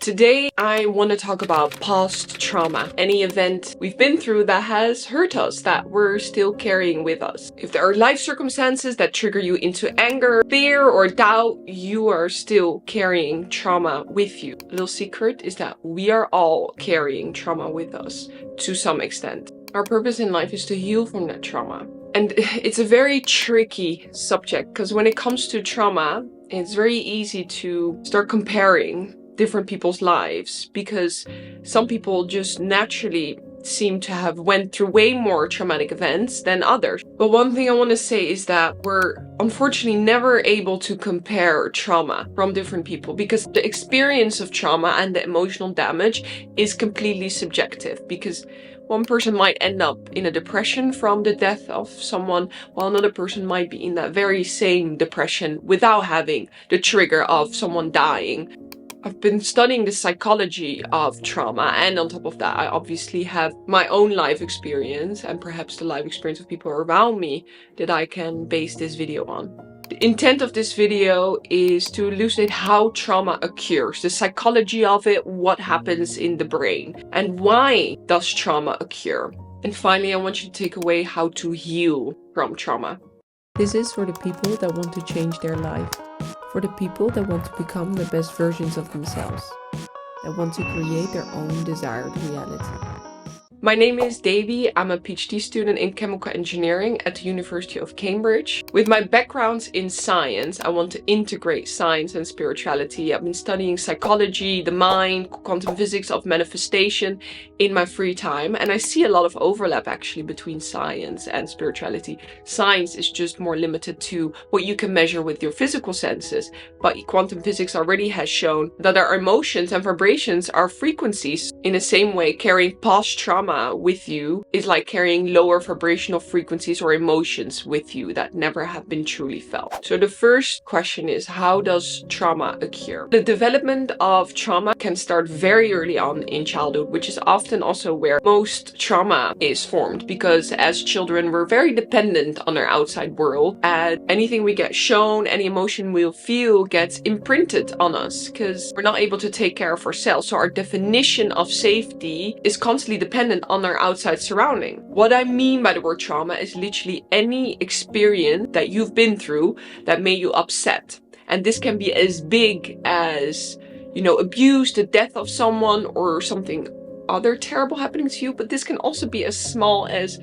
Today, I want to talk about past trauma, any event we've been through that has hurt us, that we're still carrying with us. If there are life circumstances that trigger you into anger, fear, or doubt, you are still carrying trauma with you. A little secret is that we are all carrying trauma with us to some extent. Our purpose in life is to heal from that trauma. And it's a very tricky subject because when it comes to trauma, it's very easy to start comparing different people's lives because some people just naturally seem to have went through way more traumatic events than others. But one thing I want to say is that we're unfortunately never able to compare trauma from different people because the experience of trauma and the emotional damage is completely subjective, because one person might end up in a depression from the death of someone, while another person might be in that very same depression without having the trigger of someone dying. I've been studying the psychology of trauma, and on top of that, I obviously have my own life experience and perhaps the life experience of people around me that I can base this video on. The intent of this video is to elucidate how trauma occurs, the psychology of it, what happens in the brain, and why does trauma occur. And finally, I want you to take away how to heal from trauma. This is for the people that want to change their life, for the people that want to become the best versions of themselves, that want to create their own desired reality. My name is Davy. I'm a PhD student in chemical engineering at the University of Cambridge. With my background in science, I want to integrate science and spirituality. I've been studying psychology, the mind, quantum physics of manifestation in my free time, and I see a lot of overlap actually between science and spirituality. Science is just more limited to what you can measure with your physical senses, but quantum physics already has shown that our emotions and vibrations are frequencies. In the same way, carrying past trauma with you is like carrying lower vibrational frequencies or emotions with you that never have been truly felt. So the first question is, how does trauma occur? The development of trauma can start very early on in childhood, which is often also where most trauma is formed, because as children we're very dependent on our outside world, and anything we get shown, any emotion we'll feel gets imprinted on us because we're not able to take care of ourselves. So our definition of safety is constantly dependent on our outside surrounding. What I mean by the word trauma is literally any experience that you've been through that made you upset. And this can be as big as, abuse, the death of someone, or something other terrible happening to you, but this can also be as small as,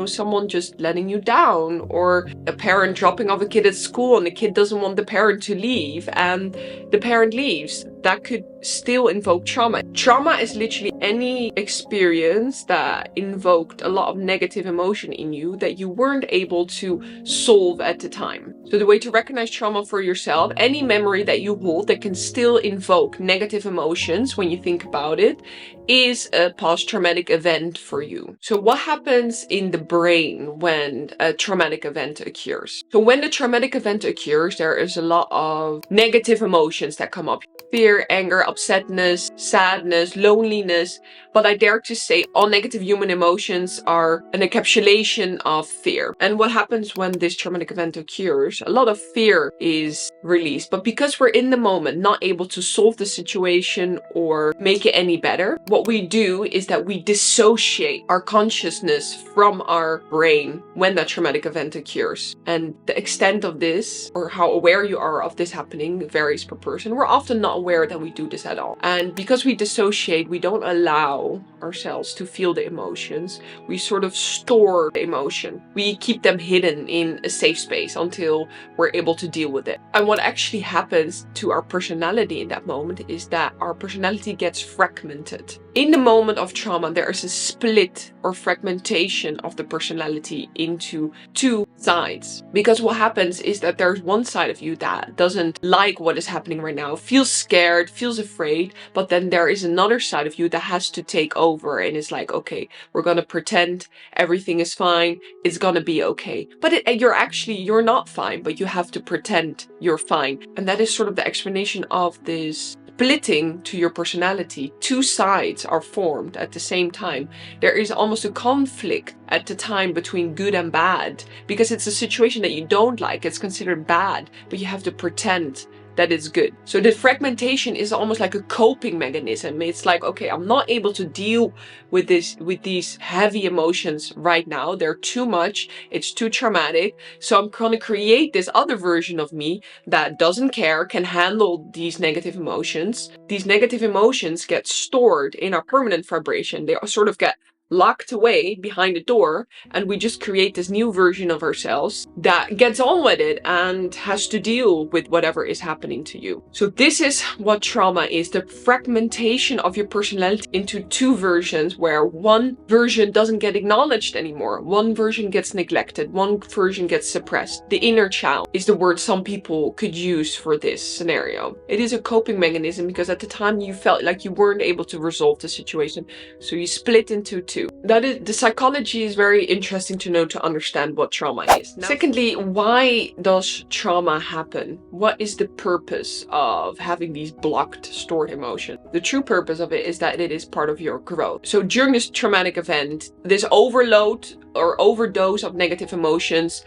someone just letting you down, or a parent dropping off a kid at school and the kid doesn't want the parent to leave and the parent leaves. That could still invoke trauma. Trauma is literally any experience that invoked a lot of negative emotion in you that you weren't able to solve at the time. So the way to recognize trauma for yourself, any memory that you hold that can still invoke negative emotions when you think about it, is a past traumatic event for you. So what happens in the brain when a traumatic event occurs? So when the traumatic event occurs, there is a lot of negative emotions that come up. Fear, anger, upsetness, sadness, loneliness. But I dare to say all negative human emotions are an encapsulation of fear. And what happens when this traumatic event occurs? A lot of fear is released. But because we're in the moment, not able to solve the situation or make it any better, what we do is that we dissociate our consciousness from our brain when that traumatic event occurs. And the extent of this, or how aware you are of this happening, varies per person. We're often not aware that we do this at all. And because we dissociate, we don't allow ourselves to feel the emotions. We sort of store the emotion. We keep them hidden in a safe space until we're able to deal with it. And what actually happens to our personality in that moment is that our personality gets fragmented. In the moment of trauma, there is a split or fragmentation of the personality into two sides. Because what happens is that there's one side of you that doesn't like what is happening right now, feels scared, feels afraid, but then there is another side of you that has to take over and is like, okay, we're gonna pretend everything is fine, it's gonna be okay. But you're not fine, but you have to pretend you're fine. And that is sort of the explanation of this splitting to your personality. Two sides are formed at the same time. There is almost a conflict at the time between good and bad, because it's a situation that you don't like, it's considered bad, but you have to pretend that it's good. So the fragmentation is almost like a coping mechanism. It's like, okay, I'm not able to deal with these heavy emotions right now. They're too much. It's too traumatic. So I'm going to create this other version of me that doesn't care, can handle these negative emotions. These negative emotions get stored in our permanent vibration. They sort of get locked away behind a door, and we just create this new version of ourselves that gets on with it and has to deal with whatever is happening to you. So this is what trauma is, the fragmentation of your personality into two versions, where one version doesn't get acknowledged anymore, one version gets neglected, one version gets suppressed. The inner child is the word some people could use for this scenario. It is a coping mechanism because at the time you felt like you weren't able to resolve the situation, so you split into two. That is, the psychology is very interesting to know to understand what trauma is. Now, secondly, why does trauma happen? What is the purpose of having these blocked, stored emotions? The true purpose of it is that it is part of your growth. So during this traumatic event, this overload or overdose of negative emotions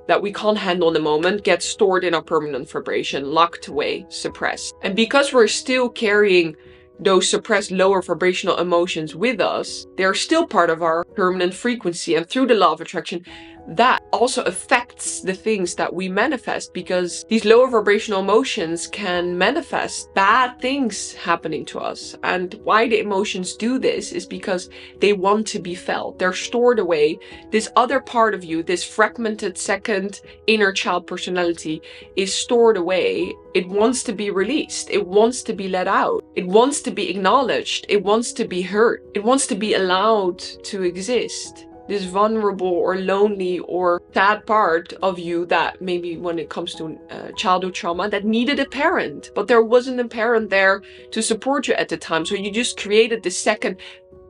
that we can't handle in the moment gets stored in our permanent vibration, locked away, suppressed. And because we're still carrying those suppressed lower vibrational emotions with us, they're still part of our permanent frequency. And through the law of attraction, that also affects the things that we manifest, because these lower vibrational emotions can manifest bad things happening to us. And why the emotions do this is because they want to be felt. They're stored away. This other part of you, this fragmented second inner child personality, is stored away. It wants to be released. It wants to be let out. It wants to be acknowledged. It wants to be heard. It wants to be allowed to exist. This vulnerable or lonely or sad part of you that maybe when it comes to childhood trauma that needed a parent, but there wasn't a parent there to support you at the time. So you just created the second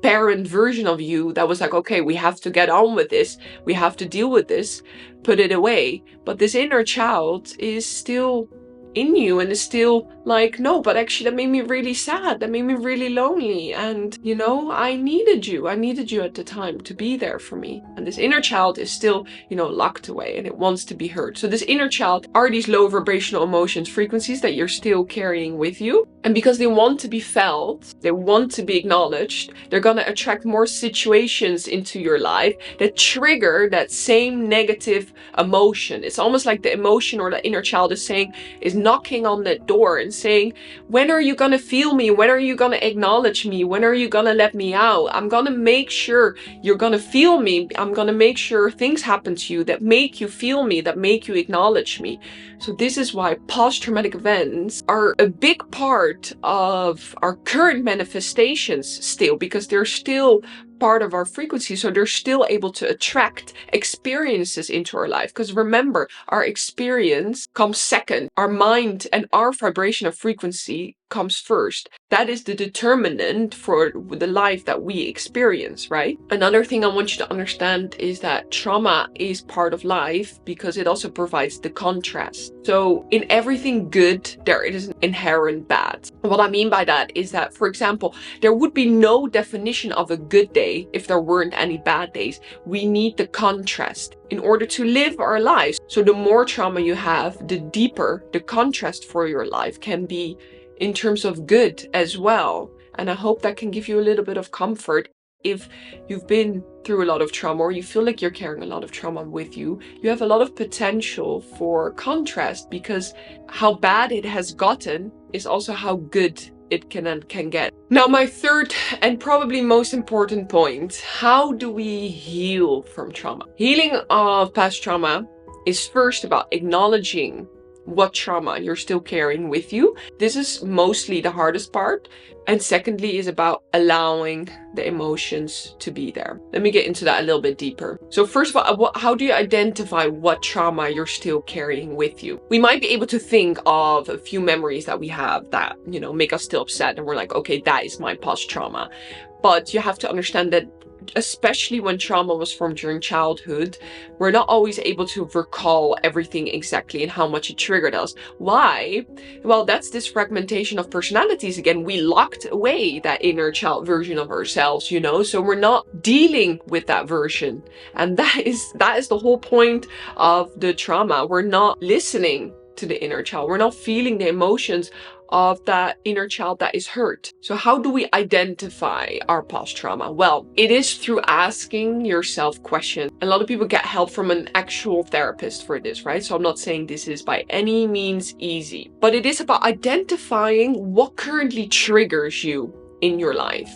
parent version of you that was like, okay, we have to get on with this. We have to deal with this, put it away. But this inner child is still in you and is still like, no, but actually that made me really sad, that made me really lonely, and you know, I needed you at the time to be there for me. And this inner child is still, you know, locked away and it wants to be heard. So this inner child are these low vibrational emotions, frequencies that you're still carrying with you, and because they want to be felt, they want to be acknowledged, they're gonna attract more situations into your life that trigger that same negative emotion. It's almost like the emotion or the inner child is knocking on that door and saying, when are you gonna feel me? When are you gonna acknowledge me? When are you gonna let me out? I'm gonna make sure you're gonna feel me. I'm gonna make sure things happen to you that make you feel me, that make you acknowledge me. So this is why post-traumatic events are a big part of our current manifestations still, because they're still part of our frequency, so they're still able to attract experiences into our life. Because remember, our experience comes second. Our mind and our vibration of frequency comes first. That is the determinant for the life that we experience, right? Another thing I want you to understand is that trauma is part of life because it also provides the contrast. So in everything good, there is an inherent bad. What I mean by that is that, for example, there would be no definition of a good day if there weren't any bad days. We need the contrast in order to live our lives. So the more trauma you have, the deeper the contrast for your life can be in terms of good as well. And I hope that can give you a little bit of comfort. If you've been through a lot of trauma, or you feel like you're carrying a lot of trauma with you, you have a lot of potential for contrast, because how bad it has gotten is also how good it can get. Now, my third and probably most important point: how do we heal from trauma? Healing of past trauma is first about acknowledging what trauma you're still carrying with you. This is mostly the hardest part. And secondly is about allowing the emotions to be there. Let me get into that a little bit deeper. So first of all, how do you identify what trauma you're still carrying with you? We might be able to think of a few memories that we have that, you know, make us still upset, and we're like, okay, that is my past trauma. But you have to understand that especially when trauma was from during childhood, we're not always able to recall everything exactly and how much it triggered us. Why? Well, that's this fragmentation of personalities again. We locked away that inner child version of ourselves, you know, so we're not dealing with that version. And that is the whole point of the trauma. We're not listening to the inner child. We're not feeling the emotions of that inner child that is hurt. So how do we identify our past trauma? Well, it is through asking yourself questions. A lot of people get help from an actual therapist for this, right? So I'm not saying this is by any means easy, but it is about identifying what currently triggers you in your life.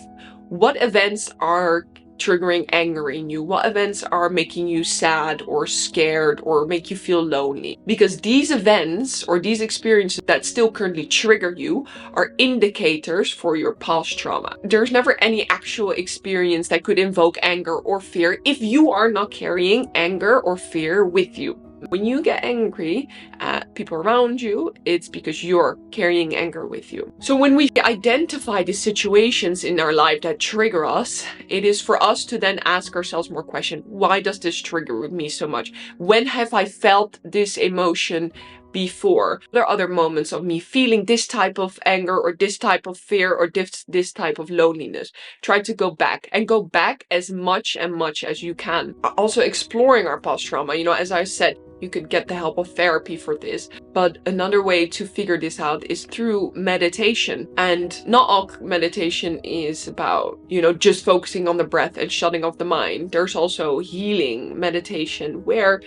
What events are triggering anger in you? What events are making you sad or scared or make you feel lonely? Because these events or these experiences that still currently trigger you are indicators for your past trauma. There's never any actual experience that could invoke anger or fear if you are not carrying anger or fear with you. When you get angry at people around you, it's because you're carrying anger with you. So when we identify the situations in our life that trigger us, it is for us to then ask ourselves more questions. Why does this trigger me so much? When have I felt this emotion before? There are other moments of me feeling this type of anger or this type of fear or this type of loneliness. Try to go back as much as you can. Also exploring our past trauma. You know, as I said, you could get the help of therapy for this. But another way to figure this out is through meditation. And not all meditation is about, you know, just focusing on the breath and shutting off the mind. There's also healing meditation where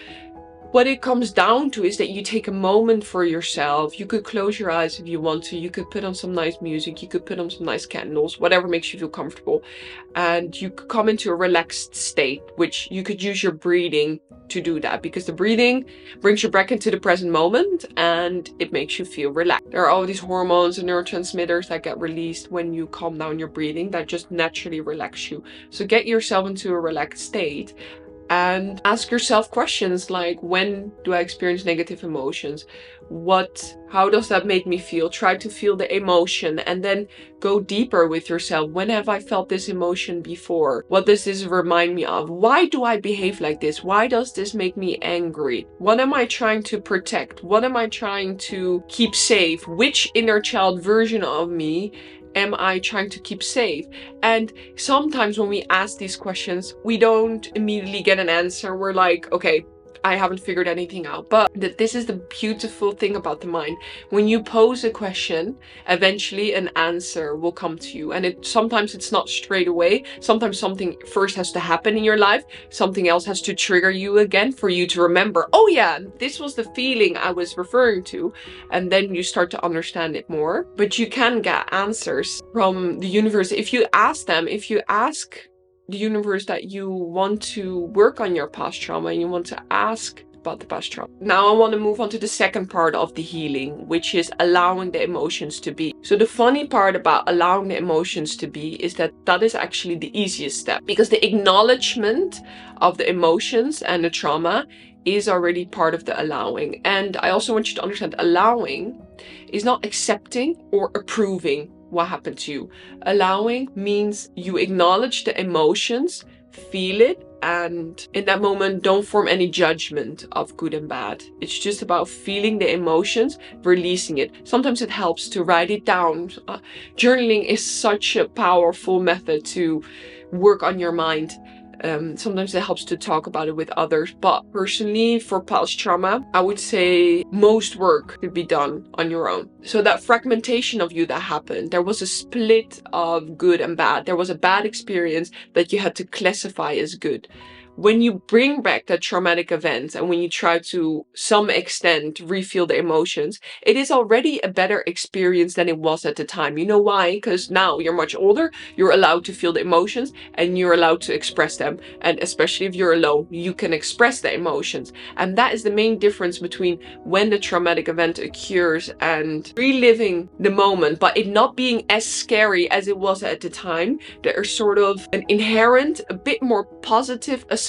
what it comes down to is that you take a moment for yourself. You could close your eyes if you want to. You could put on some nice music. You could put on some nice candles, whatever makes you feel comfortable. And you could come into a relaxed state, which you could use your breathing to do that, because the breathing brings you back into the present moment and it makes you feel relaxed. There are all these hormones and neurotransmitters that get released when you calm down your breathing that just naturally relax you. So get yourself into a relaxed state. And ask yourself questions like, when do I experience negative emotions? How does that make me feel? Try to feel the emotion and then go deeper with yourself. When have I felt this emotion before? What does this remind me of? Why do I behave like this? Why does this make me angry? What am I trying to protect? What am I trying to keep safe? Which inner child version of me am I trying to keep safe? And sometimes when we ask these questions, we don't immediately get an answer. We're like, okay, I haven't figured anything out. But this is the beautiful thing about the mind. When you pose a question, eventually an answer will come to you. And sometimes it's not straight away. Sometimes something first has to happen in your life. Something else has to trigger you again for you to remember, oh yeah, this was the feeling I was referring to. And then you start to understand it more. But you can get answers from the universe if you ask them. If you ask the universe that you want to work on your past trauma and you want to ask about the past trauma. Now I want to move on to the second part of the healing, which is allowing the emotions to be. So the funny part about allowing the emotions to be is that is actually the easiest step, because the acknowledgement of the emotions and the trauma is already part of the allowing. And I also want you to understand, allowing is not accepting or approving what happened to you. Allowing means you acknowledge the emotions, feel it, and in that moment don't form any judgment of good and bad. It's just about feeling the emotions, releasing it. Sometimes it helps to write it down. Journaling is such a powerful method to work on your mind. Sometimes it helps to talk about it with others, but personally for past trauma, I would say most work could be done on your own. So that fragmentation of you that happened, there was a split of good and bad. There was a bad experience that you had to classify as good. When you bring back that traumatic event and when you try to some extent refeel the emotions, it is already a better experience than it was at the time. You know why? Because now you're much older, you're allowed to feel the emotions and you're allowed to express them. And especially if you're alone, you can express the emotions. And that is the main difference between when the traumatic event occurs and reliving the moment, but it not being as scary as it was at the time. There's sort of an inherent, a bit more positive association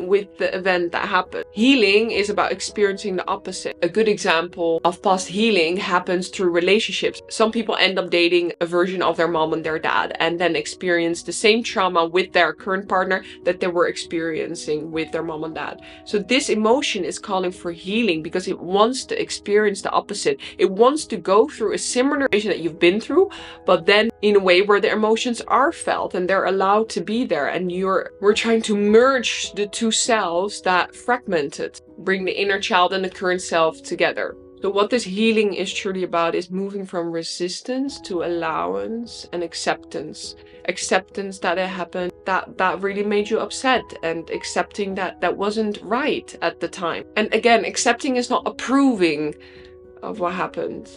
with the event that happened. Healing is about experiencing the opposite. A good example of past healing happens through relationships. Some people end up dating a version of their mom and their dad and then experience the same trauma with their current partner that they were experiencing with their mom and dad. So this emotion is calling for healing because it wants to experience the opposite. It wants to go through a similar situation that you've been through, but then in a way where the emotions are felt and they're allowed to be there, and we're trying to merge the two selves that fragmented, bring the inner child and the current self together. So what this healing is truly about is moving from resistance to allowance and acceptance. Acceptance that it happened, that really made you upset, and accepting that that wasn't right at the time. And again, accepting is not approving of what happened.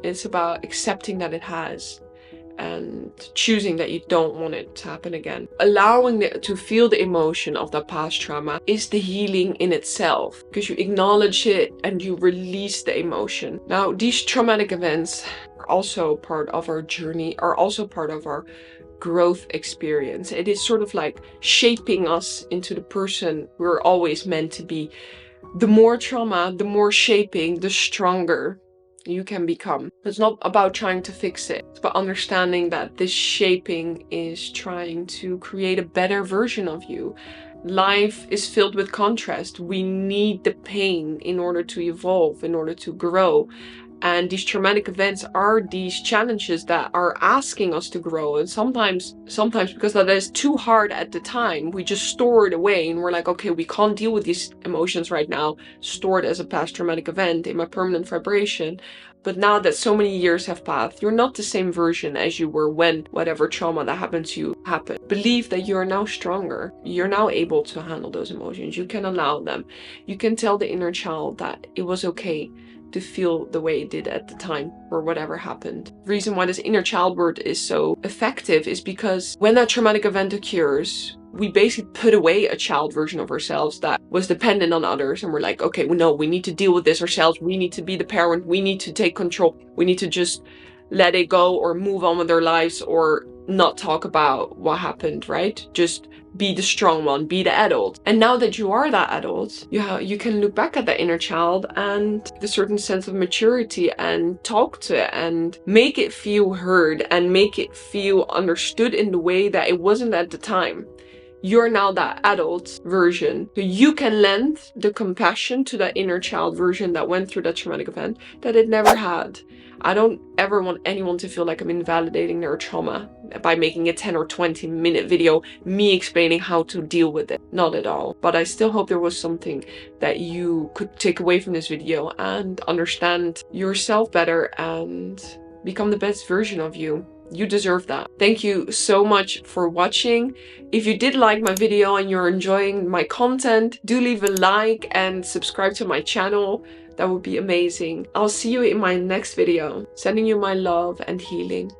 It's about accepting that it has and choosing that you don't want it to happen again. Allowing to feel the emotion of that past trauma is the healing in itself, because you acknowledge it and you release the emotion. Now, these traumatic events are also part of our journey, are also part of our growth experience. It is sort of like shaping us into the person we're always meant to be. The more trauma, the more shaping, the stronger you can become. It's not about trying to fix it. It's about understanding that this shaping is trying to create a better version of you. Life is filled with contrast. We need the pain in order to evolve, in order to grow. And these traumatic events are these challenges that are asking us to grow. And sometimes because that is too hard at the time, we just store it away and we're like, okay, we can't deal with these emotions right now. Store it as a past traumatic event in my permanent vibration. But now that so many years have passed, you're not the same version as you were when whatever trauma that happened to you happened. Believe that you are now stronger. You're now able to handle those emotions. You can allow them. You can tell the inner child that it was okay to feel the way it did at the time or whatever happened. The reason why this inner child word is so effective is because when that traumatic event occurs, we basically put away a child version of ourselves that was dependent on others, and we're like, okay, no, we need to deal with this ourselves. We need to be the parent. We need to take control. We need to just let it go or move on with their lives or not talk about what happened, right? Just be the strong one, be the adult. And now that you are that adult, you can look back at that inner child and a certain sense of maturity and talk to it and make it feel heard and make it feel understood in the way that it wasn't at the time. You're now that adult version. So you can lend the compassion to that inner child version that went through that traumatic event that it never had. I don't ever want anyone to feel like I'm invalidating their trauma by making a 10 or 20 minute video, me explaining how to deal with it. Not at all. But I still hope there was something that you could take away from this video and understand yourself better and become the best version of you. You deserve that. Thank you so much for watching. If you did like my video and you're enjoying my content, do leave a like and subscribe to my channel. That would be amazing. I'll see you in my next video. Sending you my love and healing.